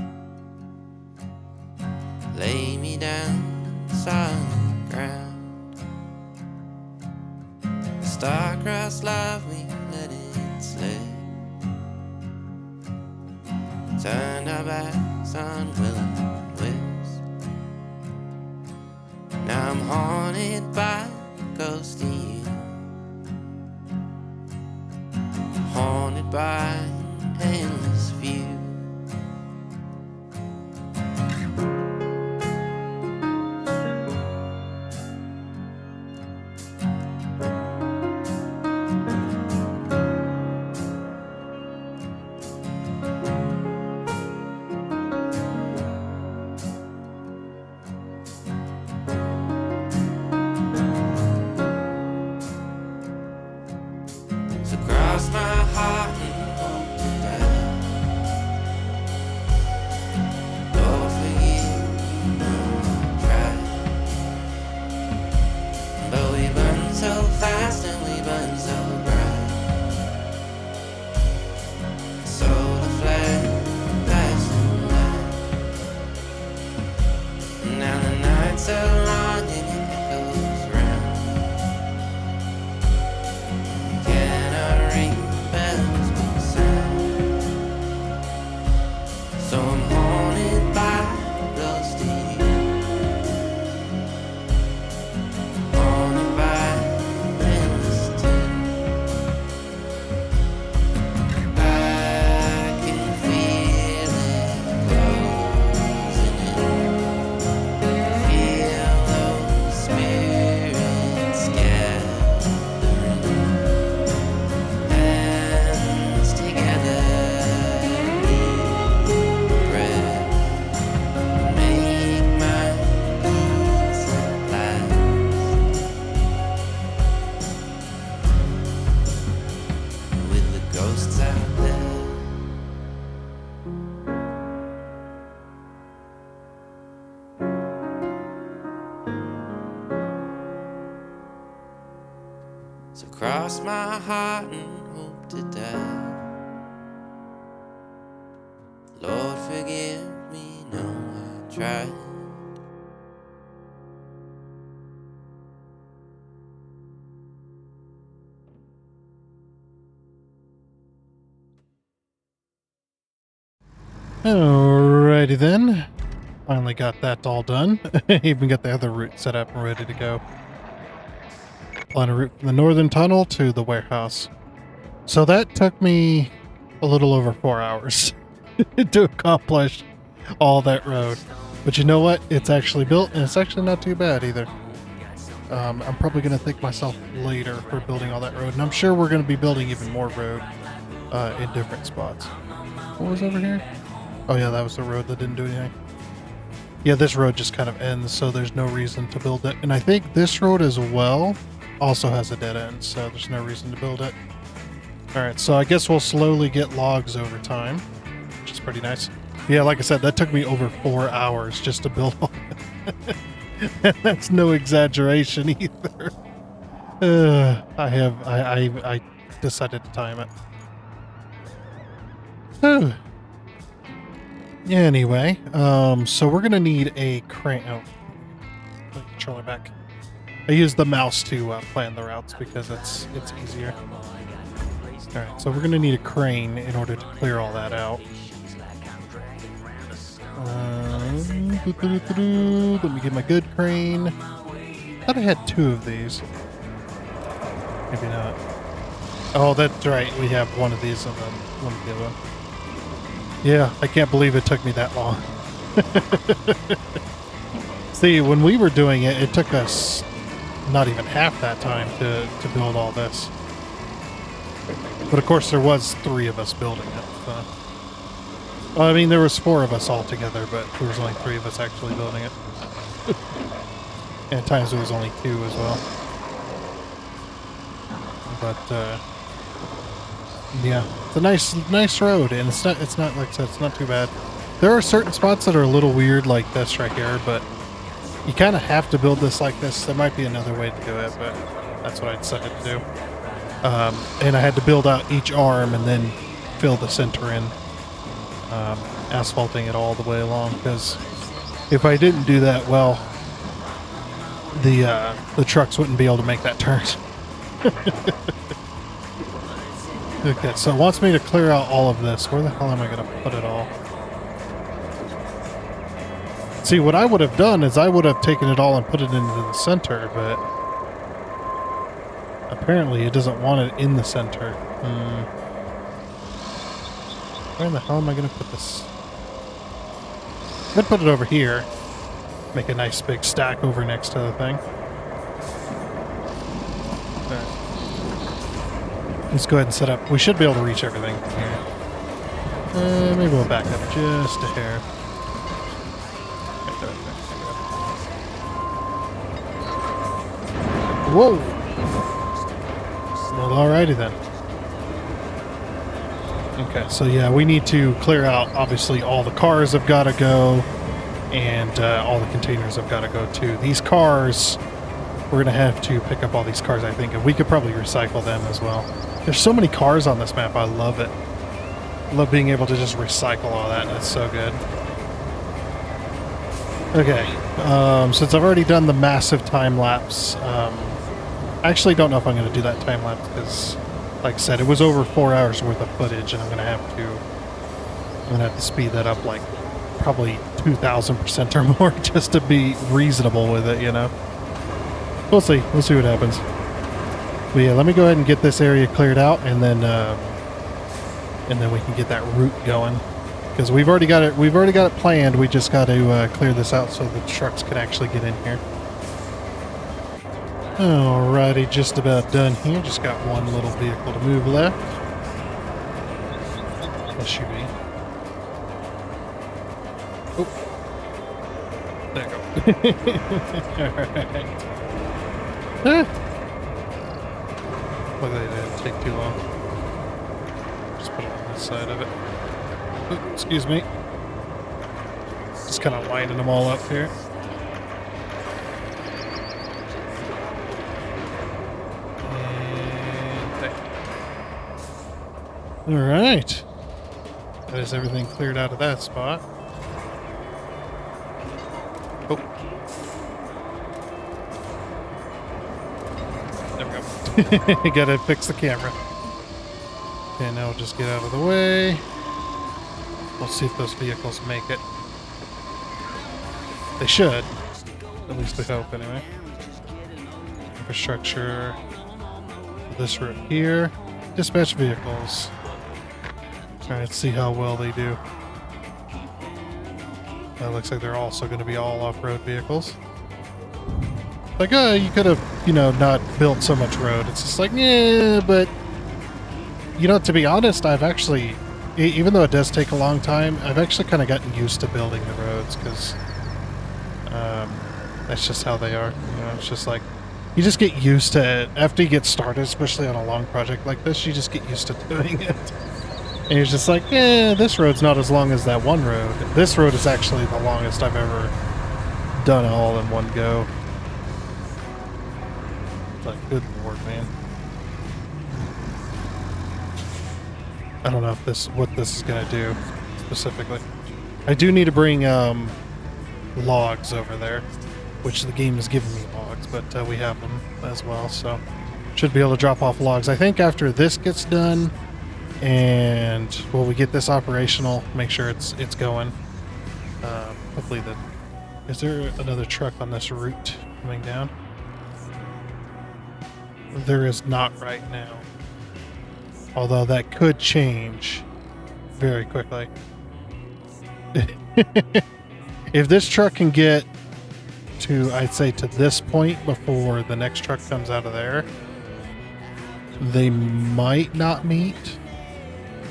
Lay me down on solid ground. The star-crossed love, we let it slip. Turned our backs on will-o-wisp. Now I'm haunted by the ghost of you. Haunted by an endless view. so long and it goes round. Cannot ring bells but sound. So I'm haunted by ghosty, haunted by endless tune. I can feel it closing in. Feel those spirits gathering, hands together, deep breath, make my peace at last. With the ghosts out there. So cross my heart and hope to die. Lord, forgive me, no, I tried. Alrighty then. Finally got that all done. Even got the other route set up and ready to go. Plan a route from the northern tunnel to the warehouse. So that took me a little over 4 hours to accomplish all that road. But you know what? It's actually built, and it's actually not too bad either. I'm probably going to thank myself later for building all that road, and I'm sure we're going to be building even more road in different spots. What was over here? Oh yeah, that was the road that didn't do anything. Yeah, this road just kind of ends, so there's no reason to build it. And I think this road as well also has a dead end, so there's no reason to build it. Alright, so I guess we'll slowly get logs over time, which is pretty nice. Yeah, like I said, that took me over 4 hours just to build all that. That's no exaggeration either. I decided to time it. Whew. Anyway, so we're gonna need a crane. Oh, put the controller back. I use the mouse to plan the routes because it's easier. All right, so we're gonna need a crane in order to clear all that out. Let me get my good crane. I thought I had 2 of these. Maybe not. Oh, that's right. We have one of these and then one of the other one. Yeah, I can't believe it took me that long. See, when we were doing it, it took us not even half that time to build all this. But of course, there was 3 of us building it. So. Well, I mean, there was 4 of us all together, but there was only 3 of us actually building it. And at times there was only 2 as well. But yeah, it's a nice road, and it's not like I said, it's not too bad. There are certain spots that are a little weird, like this right here, but you kind of have to build this like this. There might be another way to do it, but that's what I decided to do. And I had to build out each arm and then fill the center in, asphalting it all the way along, because if I didn't do that, well, the trucks wouldn't be able to make that turn. Okay, so it wants me to clear out all of this. Where the hell am I going to put it all? See, what I would have done is I would have taken it all and put it into the center, but apparently it doesn't want it in the center. Where the hell am I going to put this? I could put it over here. Make a nice big stack over next to the thing. There. Let's go ahead and set up. We should be able to reach everything here. Maybe we'll back up just a hair. Whoa! Well, alrighty then. Okay, so yeah, we need to clear out, obviously, all the cars have got to go, and all the containers have got to go too. These cars, we're going to have to pick up all these cars, I think, and we could probably recycle them as well. There's so many cars on this map, I love it. I love being able to just recycle all that, that's so good. Okay, since I've already done the massive time lapse, I actually don't know if I'm going to do that time lapse because, like I said, it was over 4 hours worth of footage, and I'm going to have to speed that up like probably 2,000% or more just to be reasonable with it, you know. We'll see. We'll see what happens. But yeah, let me go ahead and get this area cleared out, and then we can get that route going. Because we've already got it planned. We just got to clear this out so the trucks can actually get in here. Alrighty, just about done here. Just got one little vehicle to move left. SUV. Oh, there you go. Alright. Ah. Luckily it didn't take too long. Just put it on this side of it. Ooh, excuse me. Just kind of lining them all up here. And there. All right. That is everything cleared out of that spot. Oh. There we go. Gotta fix the camera. Okay, now we'll just get out of the way. We'll see if those vehicles make it. They should. At least we hope, anyway. Infrastructure. This route here. Dispatch vehicles. Alright, let's see how well they do. That looks like they're also going to be all off-road vehicles. Like, you could have, not built so much road. It's just like, yeah, but... to be honest, I've actually... Even though it does take a long time, I've actually kind of gotten used to building the roads, because that's just how they are. It's just like, you just get used to it. After you get started, especially on a long project like this, you just get used to doing it. And you're just like, this road's not as long as that one road. This road is actually the longest I've ever done all in one go. It's like, good lord, man. I don't know if what this is going to do specifically. I do need to bring logs over there, which the game is giving me logs, but we have them as well, so should be able to drop off logs. I think after this gets done, and we get this operational, make sure it's going. Hopefully, is there another truck on this route coming down? There is not right now. Although that could change very quickly. If this truck can get to, I'd say, to this point before the next truck comes out of there, they might not meet.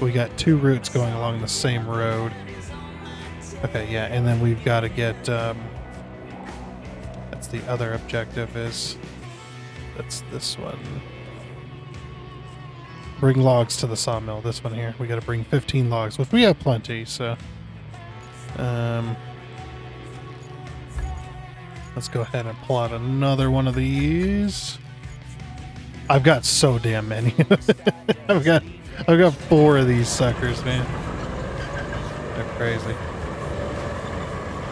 We got two routes going along the same road. Okay, yeah, and then we've got to get, that's the other objective that's this one. Bring logs to the sawmill. This one here. We got to bring 15 logs, which we have plenty, so. Let's go ahead and pull out another one of these. I've got so damn many. I've got 4 of these suckers, man. They're crazy.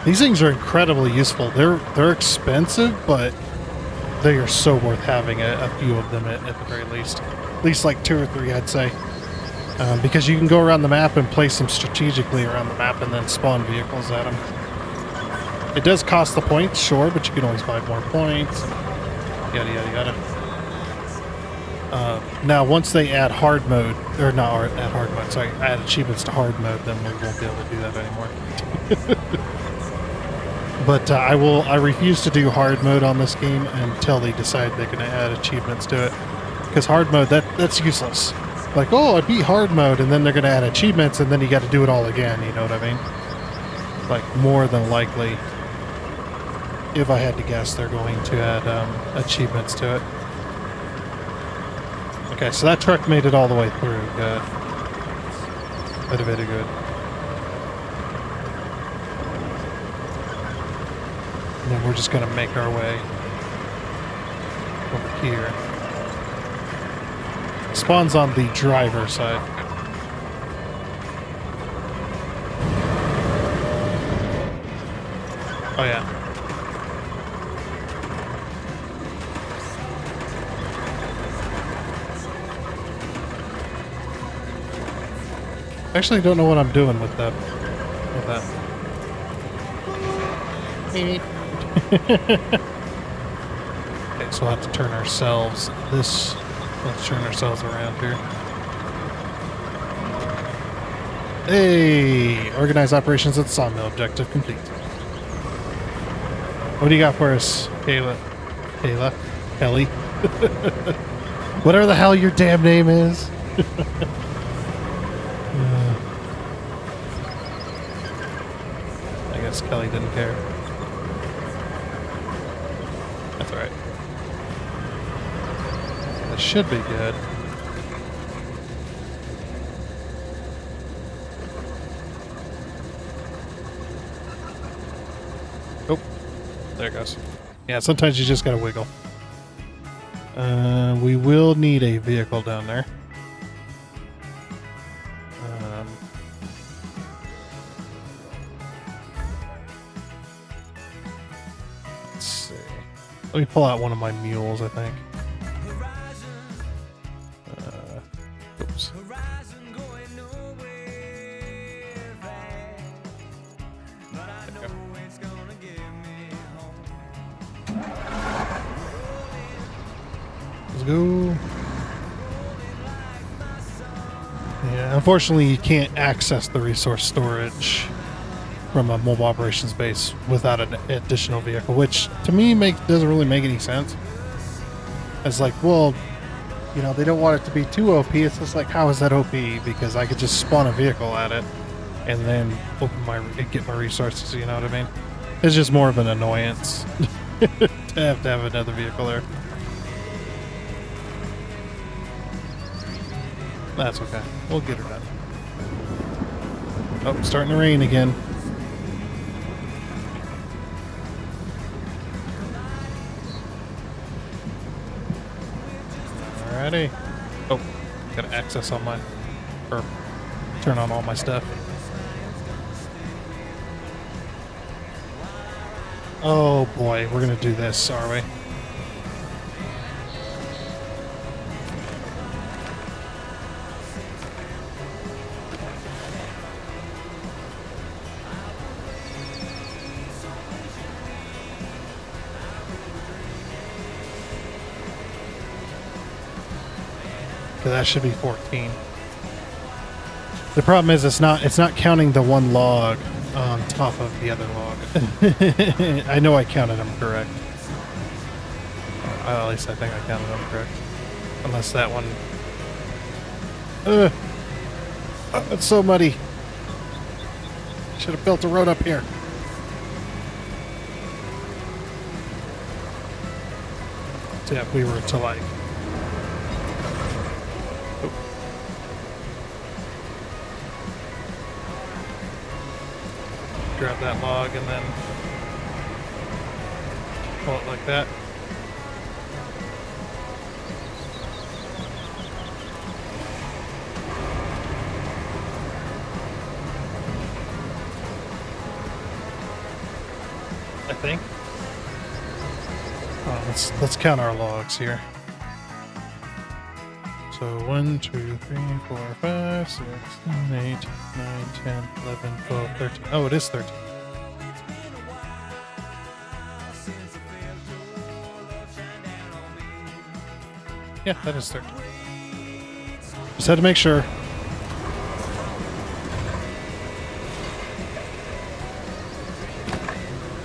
These things are incredibly useful. They're expensive, but they are so worth having a few of them at the very least. At least like 2 or 3, I'd say. Because you can go around the map and place them strategically around the map and then spawn vehicles at them. It does cost the points, sure, but you can always buy more points. Yada, yada, yada. Now, once they add hard mode, or not add hard mode, sorry, add achievements to hard mode, then we won't be able to do that anymore. But I refuse to do hard mode on this game until they decide they're going to add achievements to it. Because hard mode, that's useless. Like, I beat hard mode, and then they're going to add achievements, and then you got to do it all again, you know what I mean? Like, more than likely, if I had to guess, they're going to add achievements to it. Okay, so that truck made it all the way through. Good. Very, very good. And then we're just going to make our way over here. Spawns on the driver's side. Oh, yeah. I actually don't know what I'm doing with that. Okay, so we'll have to turn ourselves let's turn ourselves around here. Hey! Organize operations at the sawmill. Objective complete. What do you got for us, Kayla? Kelly? Whatever the hell your damn name is. I guess Kelly didn't care. That's alright. This should be good. Oh, there it goes. Yeah, sometimes you just gotta wiggle. We will need a vehicle down there. Let's see. Let me pull out one of my mules, I think. Oops. Let's go. Yeah, unfortunately you can't access the resource storage from a mobile operations base without an additional vehicle, which to me doesn't really make any sense. It's like, well, you know, they don't want it to be too OP. It's just like, how is that OP? Because I could just spawn a vehicle at it and then get my resources, you know what I mean? It's just more of an annoyance to have another vehicle there. That's okay. We'll get her done. Oh, starting to rain again. Alrighty. Oh, gotta access all my, or turn on all my stuff. Oh boy, we're gonna do this, are we? That should be 14. The problem is it's not counting the one log on top of the other log. I know I counted them correct. At least I think I counted them correct. Unless that one. Oh, it's so muddy. Should have built a road up here. So yeah, if we were to like. Grab that log and then pull it like that. I think. Oh, let's count our logs here. So 1, 2, 3, 4, 5, 6, 7, 8, 9, 10, 11, 12, 13. Oh, it is 13. Yeah, that is 13. Just had to make sure.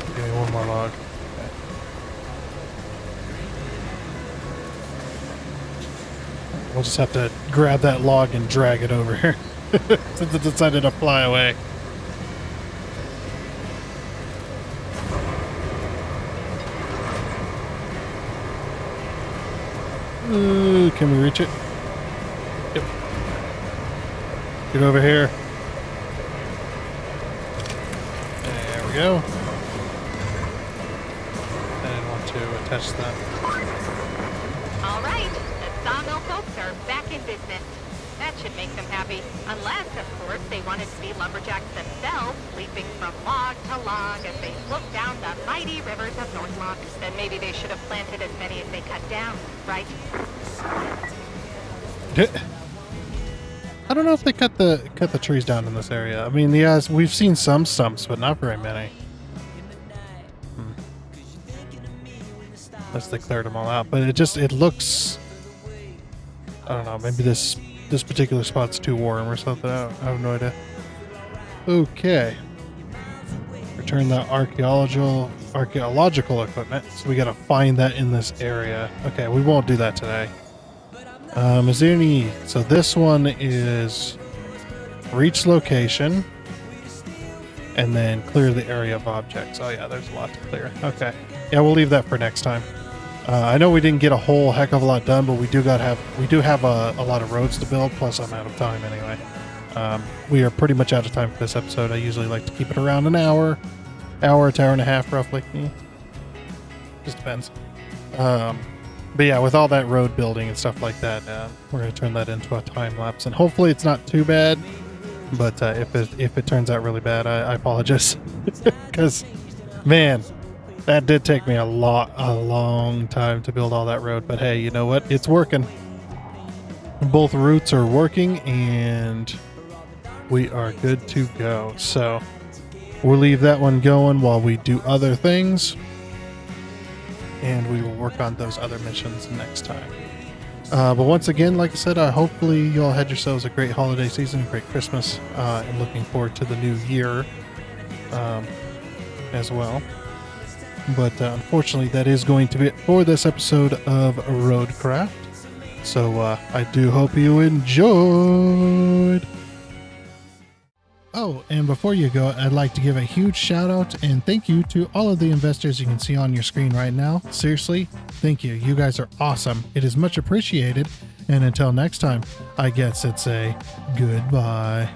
Give me one more log. We'll just have to grab that log and drag it over here since it decided to fly away. Can we reach it? Yep. Get over here. There we go. I didn't want to attach that. All right, the sawmill folks are back in business. That should make them happy. Unless, of course, they wanted to be lumberjacks themselves, leaping from log to log as they float down the mighty rivers of Northlock. Then maybe they should have planted as many as they cut down, right? I don't know if they cut the trees down in this area. I mean, yes, we've seen some stumps, but not very many. Unless they cleared them all out. But it looks, I don't know, maybe this particular spot's too warm or something. I have no idea. Okay. Return the archaeological equipment. So we gotta find that in this area. Okay, we won't do that today. Is there any... So this one is reach location and then clear the area of objects. Oh yeah, there's a lot to clear. Okay. Yeah, we'll leave that for next time. I know we didn't get a whole heck of a lot done, but we do have a lot of roads to build, plus I'm out of time anyway. We are pretty much out of time for this episode. I usually like to keep it around an hour to hour and a half roughly. Just depends. But yeah, with all that road building and stuff like that, we're going to turn that into a time lapse, and hopefully it's not too bad. But if it turns out really bad, I apologize, because man, that did take me a long time to build all that road. But hey, you know what? It's working. Both routes are working, and we are good to go. So we'll leave that one going while we do other things. And we will work on those other missions next time. But once again, like I said, hopefully you all had yourselves a great holiday season, a great Christmas, and looking forward to the new year as well. But unfortunately, that is going to be it for this episode of RoadCraft. So I do hope you enjoyed. Oh, and before you go, I'd like to give a huge shout out and thank you to all of the investors you can see on your screen right now. Seriously, thank you. You guys are awesome. It is much appreciated. And until next time, I guess it's a goodbye.